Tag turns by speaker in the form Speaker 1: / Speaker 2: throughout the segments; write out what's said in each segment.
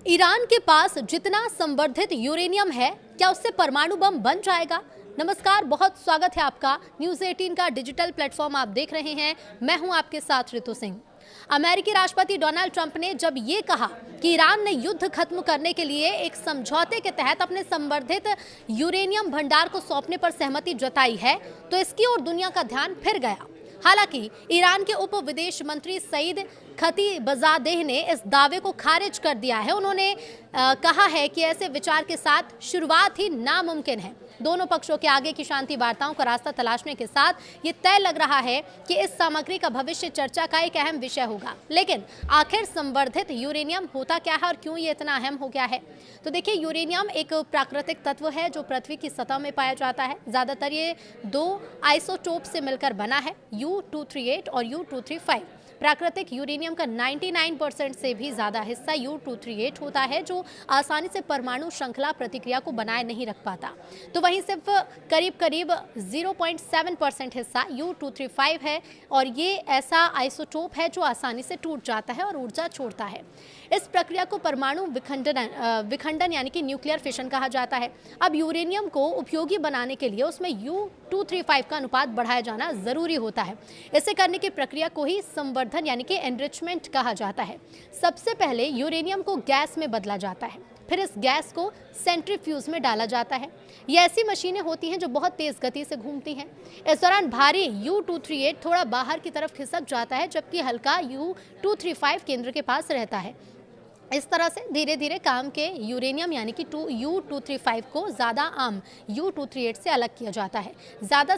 Speaker 1: Iran के पास जितना संवर्धित यूरेनियम है, क्या उससे परमाणु बम बन जाएगा? नमस्कार, बहुत स्वागत है आपका। न्यूज़ 18 का डिजिटल प्लेटफॉर्म आप देख रहे हैं। मैं हूं आपके साथ ऋतु सिंह। अमेरिकी राष्ट्रपति डोनाल्ड ट्रंप ने जब ये कहा कि ईरान ने युद्ध खत्म करने के लिए एक समझौते के तहत अपने संवर्धित यूरेनियम भंडार को सौंपने पर सहमति जताई है, तो इसकी ओर दुनिया का ध्यान फिर गया। हालांकि ईरान के उप विदेश मंत्री सईद खतीबजादेह ने इस दावे को खारिज कर दिया है। उन्होंने कहा है कि ऐसे विचार के साथ शुरुआत ही नामुमकिन है। दोनों पक्षों के आगे की शांति वार्ताओं का रास्ता तलाशने के साथ ये तय लग रहा है कि इस सामग्री का भविष्य चर्चा का एक अहम विषय होगा। लेकिन आखिर संवर्धित यूरेनियम होता क्या है और क्यों ये इतना अहम हो गया है? तो देखिए, यूरेनियम एक प्राकृतिक तत्व है जो पृथ्वी की सतह में पाया जाता है। ज्यादातर ये दो आइसोटोप से मिलकर बना है, U-238 और U-235। प्राकृतिक यूरेनियम का 99% से भी ज्यादा हिस्सा U-238 होता है, जो आसानी से परमाणु श्रृंखला प्रतिक्रिया को बनाए नहीं रख पाता। तो वहीं सिर्फ करीब 0.7% हिस्सा U-235 है, और ये ऐसा आइसोटोप है जो आसानी से टूट जाता है और ऊर्जा छोड़ता है। इस प्रक्रिया को परमाणु विखंडन यानी कि न्यूक्लियर फिशन कहा जाता है। अब यूरेनियम को उपयोगी बनाने के लिए उसमें U-235 का अनुपात बढ़ाया जाना जरूरी होता है। इसे करने की प्रक्रिया को ही संवर्धन यानी कि एनरिचमेंट कहा जाता है। सबसे पहले यूरेनियम को गैस में बदला जाता है, फिर इस गैस को सेंट्रीफ्यूज में डाला जाता है। ये ऐसी मशीनें होती हैं जो बहुत तेज गति से घूमती हैं। इस दौरान भारी U-238 थोड़ा बाहर की तरफ खिसक जाता है, जबकि हल्का U-235 केंद्र के पास रहता है। इस तरह से धीरे धीरे काम के यूरेनियम यानी कि U-235 को ज़्यादा आम U-238 से अलग किया जाता है। ज़्यादा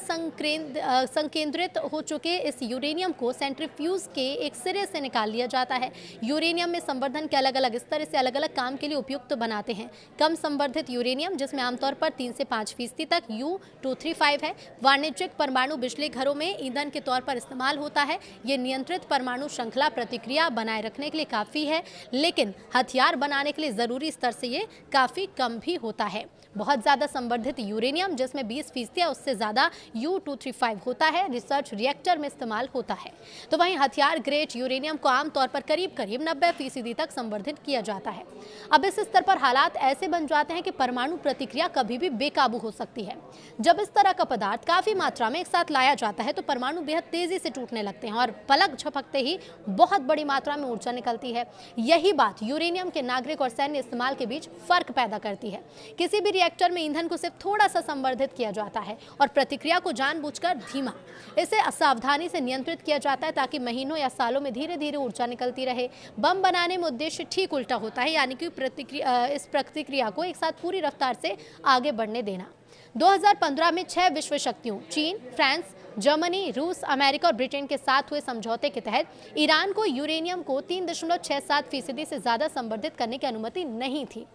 Speaker 1: संकेंद्रित हो चुके इस यूरेनियम को सेंट्रीफ्यूज के एक सिरे से निकाल लिया जाता है। यूरेनियम में संवर्धन के अलग अलग स्तर इसे अलग अलग काम के लिए उपयुक्त बनाते हैं। कम संवर्धित यूरेनियम, जिसमें आमतौर पर 3 से 5% तक U-235 है, वाणिज्यिक परमाणु बिजली घरों में ईंधन के तौर पर इस्तेमाल होता है। ये नियंत्रित परमाणु श्रृंखला प्रतिक्रिया बनाए रखने के लिए काफ़ी है, लेकिन हथियार बनाने के लिए जरूरी स्तर से ये काफी कम भी होता है। बहुत ज्यादा संवर्धित यूरेनियम, जिसमें 20% या उससे ज्यादा U-235 होता है, रिसर्च रिएक्टर में इस्तेमाल होता है। तो वहीं हथियार ग्रेड यूरेनियम को आमतौर पर करीब 90% तक संवर्धित किया जाता है। अब इस स्तर पर हालात ऐसे बन जाते हैं कि परमाणु प्रतिक्रिया कभी भी बेकाबू हो सकती है। जब इस तरह का पदार्थ काफी मात्रा में एक साथ लाया जाता है तो परमाणु बेहद तेजी से टूटने लगते हैं और पलक झपकते ही बहुत बड़ी मात्रा में ऊर्जा निकलती है। यही बात यूरेनियम के नागरिक और सैन्य इस्तेमाल के बीच फर्क पैदा करती है। किसी भी रिएक्टर में ईंधन को सिर्फ थोड़ा सा संवर्धित किया जाता है और प्रतिक्रिया को जानबूझकर धीमा, इसे असावधानी से नियंत्रित किया जाता है ताकि महीनों या सालों में धीरे धीरे ऊर्जा निकलती रहे। बम बनाने में उद्देश्य ठीक उल्टा होता है, यानी कि इस प्रतिक्रिया को एक साथ पूरी रफ्तार से आगे बढ़ने देना। 2015 में 6 विश्व शक्तियों चीन, फ्रांस, जर्मनी, रूस, अमेरिका और ब्रिटेन के साथ हुए समझौते के तहत ईरान को यूरेनियम को 3.67% से ज्यादा संवर्धित करने की अनुमति नहीं थी।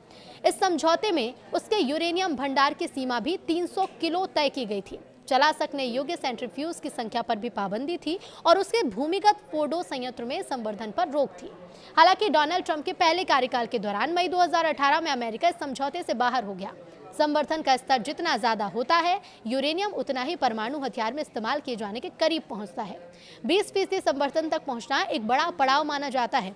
Speaker 1: इस समझौते में उसके यूरेनियम भंडार की सीमा भी 300 किलो तय की गई थी। चला सकने योग्य सेंट्रीफ्यूज की संख्या पर भी पाबंदी थी और उसके भूमिगत फोर्डो संयंत्र में संवर्धन पर रोक थी। हालांकि डोनाल्ड ट्रंप के पहले कार्यकाल के दौरान मई 2018 में अमेरिका इस समझौते से बाहर हो गया। संवर्धन का स्तर जितना ज्यादा होता है, यूरेनियम उतना ही परमाणु हथियार में इस्तेमाल किए जाने के करीब पहुंचता है। 20% संवर्धन तक पहुंचना एक बड़ा पड़ाव माना जाता है,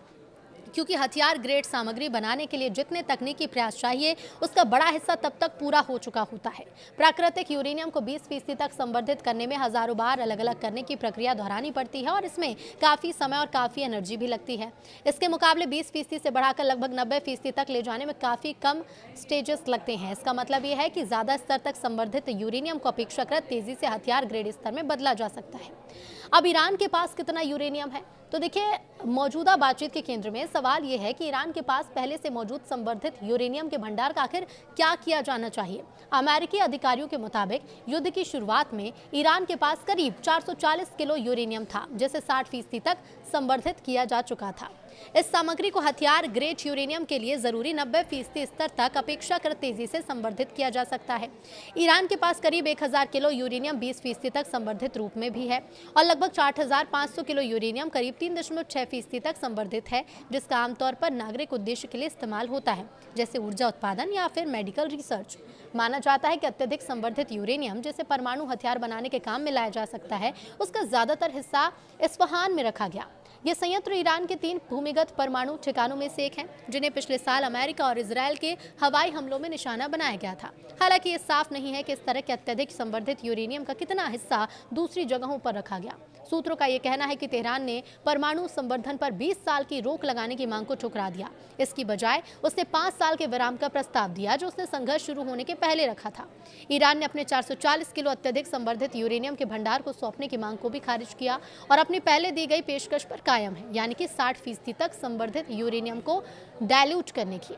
Speaker 1: क्योंकि हथियार ग्रेड सामग्री बनाने के लिए जितने तकनीकी प्रयास चाहिए, उसका बड़ा हिस्सा तब तक पूरा हो चुका होता है। प्राकृतिक यूरेनियम को 20% तक संवर्धित करने में हजारों बार अलग अलग करने की प्रक्रिया दोहरानी पड़ती है और इसमें काफी समय और काफी एनर्जी भी लगती है। इसके मुकाबले 20% से बढ़ाकर लगभग 90% तक ले जाने में काफी कम स्टेजेस लगते हैं। इसका मतलब यह है कि ज्यादा स्तर तक संवर्धित यूरेनियम को अपेक्षाकृत तेजी से हथियार ग्रेड स्तर में बदला जा सकता है। अब ईरान के पास कितना यूरेनियम है? तो देखिए, मौजूदा बातचीत के केंद्र में सवाल यह है कि ईरान के पास पहले से मौजूद संवर्धित यूरेनियम के भंडार का आखिर क्या किया जाना चाहिए। अमेरिकी अधिकारियों के मुताबिक युद्ध की शुरुआत में ईरान के पास करीब 440 किलो यूरेनियम था, जिसे 60% तक संवर्धित किया जा चुका था। इस सामग्री को हथियार ग्रेड यूरेनियम के लिए जरूरी 90% स्तर तक अपेक्षाकृत तेजी से संवर्धित किया जा सकता है। ईरान के पास करीब 1000 किलो यूरेनियम 20% तक संवर्धित रूप में भी है और लगभग 6500 किलो यूरेनियम करीब 3.6% तक संवर्धित है, जिसका आमतौर पर नागरिक उद्देश्य के लिए इस्तेमाल होता है, जैसे ऊर्जा उत्पादन या फिर मेडिकल रिसर्च। माना जाता है कि अत्यधिक संवर्धित यूरेनियम, जिसे परमाणु हथियार बनाने के काम में लाया जा सकता है, उसका ज्यादातर हिस्सा इस्फहान में रखा गया। ये संयंत्र ईरान के 3 भूमिगत परमाणु ठिकानों में से एक है, जिन्हें पिछले साल अमेरिका और इजरायल के हवाई हमलों में निशाना बनाया गया था। हालांकि ये साफ नहीं है कि इस तरह के अत्यधिक संवर्धित यूरेनियम का कितना हिस्सा दूसरी जगहों पर रखा गया। सूत्रों का ये कहना है कि तेहरान ने परमाणु संवर्धन पर 20 साल की रोक लगाने की मांग को ठुकरा दिया। इसकी बजाय उसने 5 साल के विराम का प्रस्ताव दिया, जो उसने संघर्ष शुरू होने के पहले रखा था। ईरान ने अपने 440 किलो अत्यधिक संवर्धित यूरेनियम के भंडार को सौंपने की मांग को भी खारिज किया और अपनी पहले दी गई पेशकश पर कायम है, यानी कि 60% तक संवर्धित यूरेनियम को डायल्यूट करने की।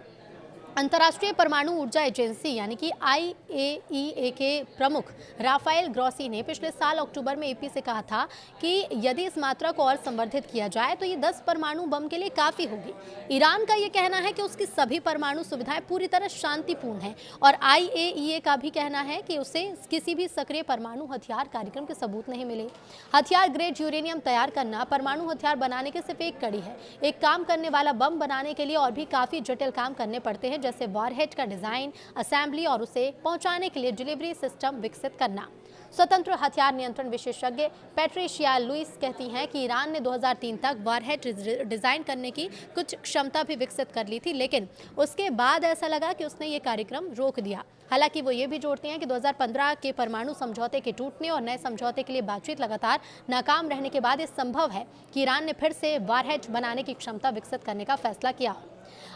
Speaker 1: अंतर्राष्ट्रीय परमाणु ऊर्जा एजेंसी यानी कि IAEA के प्रमुख राफेल ग्रॉसी ने पिछले साल अक्टूबर में AP से कहा था कि यदि इस मात्रा को और संवर्धित किया जाए तो ये 10 परमाणु बम के लिए काफी होगी। ईरान का ये कहना है कि उसकी सभी परमाणु सुविधाएं पूरी तरह शांतिपूर्ण हैं और IAEA का भी कहना है कि उसे किसी भी सक्रिय परमाणु हथियार कार्यक्रम के सबूत नहीं मिले। हथियार ग्रेड यूरेनियम तैयार करना परमाणु हथियार बनाने की सिर्फ एक कड़ी है। एक काम करने वाला बम बनाने के लिए और भी काफी जटिल काम करने पड़ते हैं, जैसे वॉरहेड का डिजाइन, असेंबली और उसे पहुंचाने के लिए डिलीवरी सिस्टम विकसित करना। स्वतंत्र हथियार नियंत्रण विशेषज्ञ पैट्रिशिया लुइस कहती हैं कि ईरान ने 2003 तक वॉरहेड डिजाइन करने की कुछ क्षमता भी विकसित कर ली थी, लेकिन उसके बाद ऐसा लगा कि उसने ये कार्यक्रम रोक दिया। हालांकि वो ये भी जोड़ती हैं कि 2015 के परमाणु समझौते के टूटने और नए समझौते के लिए बातचीत लगातार नाकाम रहने के बाद ये संभव है कि ईरान ने फिर से वॉरहेड बनाने की क्षमता विकसित करने का फैसला किया।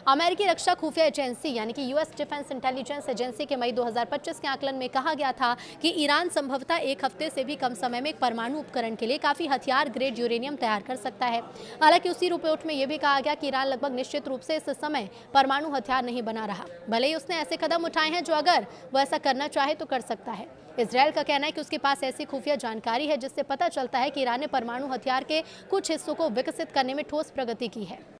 Speaker 1: अमेरिकी रक्षा खुफिया एजेंसी यानी कि US डिफेंस इंटेलिजेंस एजेंसी के मई 2025 के आकलन में कहा गया था कि ईरान संभवतः एक हफ्ते से भी कम समय में एक परमाणु उपकरण के लिए काफी हथियार ग्रेड यूरेनियम तैयार कर सकता है। हालांकि उसी रिपोर्ट में यह भी कहा गया कि ईरान लगभग निश्चित रूप से इस समय परमाणु हथियार नहीं बना रहा, भले ही उसने ऐसे कदम उठाए हैं जो अगर वह ऐसा करना चाहे तो कर सकता है। इजरायल का कहना है कि उसके पास ऐसी खुफिया जानकारी है जिससे पता चलता है कि ईरान ने परमाणु हथियार के कुछ हिस्सों को विकसित करने में ठोस प्रगति की है।